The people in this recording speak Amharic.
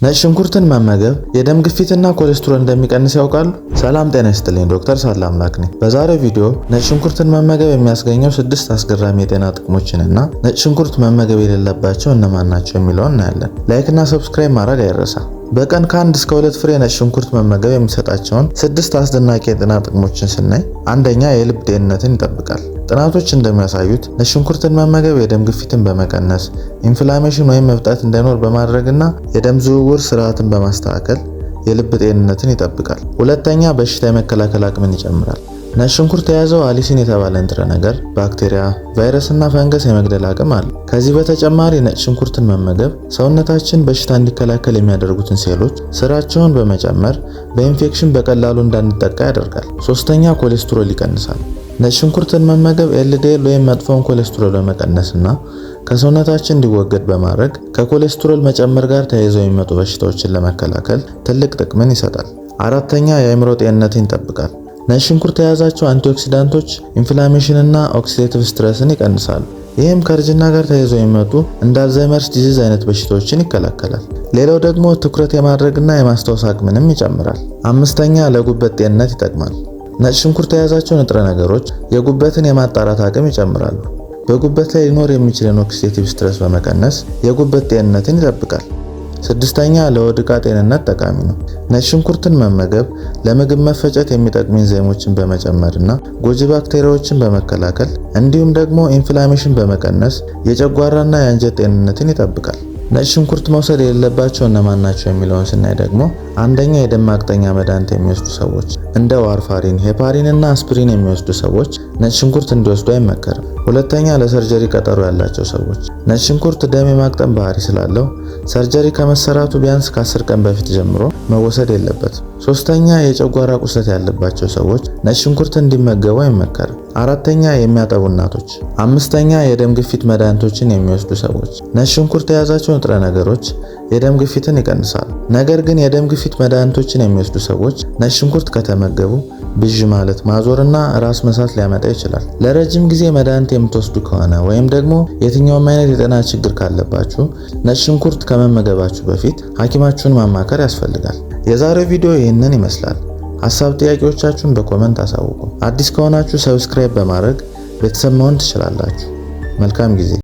ነጭ ሽንኩርትን መመገብ የደም ግፊትና ኮሌስትሮል እንደሚቀንስ ያውቃሉ? ሰላም ጤና ይስጥልኝ፣ ዶክተር ሳላ አምላክ ነኝ። በዛሬው ቪዲዮ ነጭ ሽንኩርትን መመገብ የሚያስገኘው 6 አስገራሚ የጤና ጥቅሞችንና ነጭ ሽንኩርት መመገብ የሌለባቸው እነማን ናቸው የሚለውን እናያለን። ላይክና ሰብስክራይብ ማድረግ አይረሳ። በቀን ከ1 እስከ 2 ፍሬ ነጭ ሽንኩርት መመገብ የሚሰጣቸውን 6 አስደናቂ የጤና ጥቅሞችን ስናይ፣ አንደኛ የልብ ጤንነትን ይጠብቃል። ጥናቶች እንደሚያሳዩት ነጭ ሽንኩርትን መመገብ የደም ግፊትን በመቀነስ ኢንፍላሜሽን ወይም እብጠት እንዳይኖር በማድረግና የደም ዝውውር ስርዓትን በማስተካከል የልብ ጤንነትን ይጠብቃል። ሁለተኛ በሽታ የመከላከል አቅምን ይጨምራል። ነጭ ሽንኩርት የያዘው አሊሲን የተባለ ንጥረ ነገር ባክቴሪያ፣ ቫይረስና ፈንገስ የመግደል አቅም አለው። ከዚህ በተጨማሪ ነጭ ሽንኩርትን መመገብ ሰውነታችን በሽታ እንዲከላከል የሚያደርጉትን ሴሎች ስራቸውን በመጨመር በኢንፌክሽን በቀላሉ እንዳንጠቃ ያደርጋል። ሶስተኛ ኮሌስትሮል ይቀንሳል። ነጭ ሽንኩርትን መመገብ ኤልዲኤል ወይም መጥፎውን ኮሌስትሮል በመቀነስና ከሰውነታችን እንዲወገድ በማድረግ ከኮሌስትሮል መጨመር ጋር ተያይዘው የሚመጡ በሽታዎችን ለመከላከል ትልቅ ጥቅምን ይሰጣል። አራተኛ የአእምሮ ጤንነትን ይጠብቃል። ነጭ ሽንኩርት የያዛቸው አንቲኦክሲዳንቶች ኢንፍላሜሽንና ኦክሲዴቲቭ ስትረስን ይቀንሳሉ። ይህም ከእርጅና ጋር ተያይዘው የሚመጡ እንደ አልዛይመርስ ዲዚዝ አይነት በሽታዎችን ይከላከላል። ሌላው ደግሞ ትኩረት የማድረግና የማስታወስ አቅምንም ይጨምራል። አምስተኛ ለጉበት ጤንነት ይጠቅማል። ነጭ ሽንኩርት የያዛቸው ንጥረ ነገሮች የጉበትን የማጣራት አቅም ይጨምራሉ። በጉበት ላይ ሊኖር የሚችልን ኦክሲዴቲቭ ስትረስ በመቀነስ የጉበት ጤንነትን ይጠብቃል። ስድስተኛ ለሆድ ዕቃ ጤንነት ጠቃሚ ነው። ነጭ ሽንኩርትን መመገብ ለምግብ መፈጨት የሚጠቅሙ ኢንዛይሞችን በመጨመርና ጎጂ ባክቴሪያዎችን በመከላከል እንዲሁም ደግሞ ኢንፍላሜሽን በመቀነስ የጨጓራና የአንጀት ጤንነትን ይጠብቃል። ነጭ ሽንኩርት መውሰድ የሌለባቸው እነማን ናቸው የሚለውን ስናይ ደግሞ አንደኛ የደም ማቅጠኛ መድኃኒት የሚወስዱ ሰዎች እንደ ዋርፋሪን፣ ሄፓሪን እና አስፕሪን የሚወስዱ ሰዎች ነጭ ሽንኩርት እንዲወስዱ አይመከርም። ሁለተኛ ለሰርጀሪ ቀጠሮ ያላቸው ሰዎች ነጭ ሽንኩርት ደም የማቅጠን ባህሪ ስላለው ሰርጀሪ ከመሰራቱ ቢያንስ ከ10 ቀን በፊት ጀምሮ መወሰድ የለበትም። ሶስተኛ የጨጓራ ቁስለት ያለባቸው ሰዎች ነጭ ሽንኩርት እንዲመገቡ አይመከርም። አራተኛ የሚያጠቡ እናቶች። አምስተኛ የደም ግፊት መድኃኒቶችን የሚወስዱ ሰዎች ነጭ ሽንኩርት የያዛቸው ንጥረ ነገሮች የደም ግፊትን ይቀንሳሉ። ነገር ግን የደም ግፊት መድኃኒቶችን የሚወስዱ ሰዎች ነጭ ሽንኩርት ከተመገቡ ብዥ ማለት፣ ማዞርና ራስ መሳት ሊያመጣ ይችላል። ለረጅም ጊዜ መድኃኒት የምትወስዱ ከሆነ ወይም ደግሞ የትኛውም አይነት የጤና ችግር ካለባችሁ ነጭ ሽንኩርት ከመመገባችሁ በፊት ሐኪማችሁን ማማከር ያስፈልጋል። የዛሬው ቪዲዮ ይህንን ይመስላል። ሐሳብ ጥያቄዎቻችሁን በኮመንት አሳውቁ። አዲስ ከሆናችሁ ሰብስክራይብ በማድረግ ቤተሰብ መሆን ትችላላችሁ። መልካም ጊዜ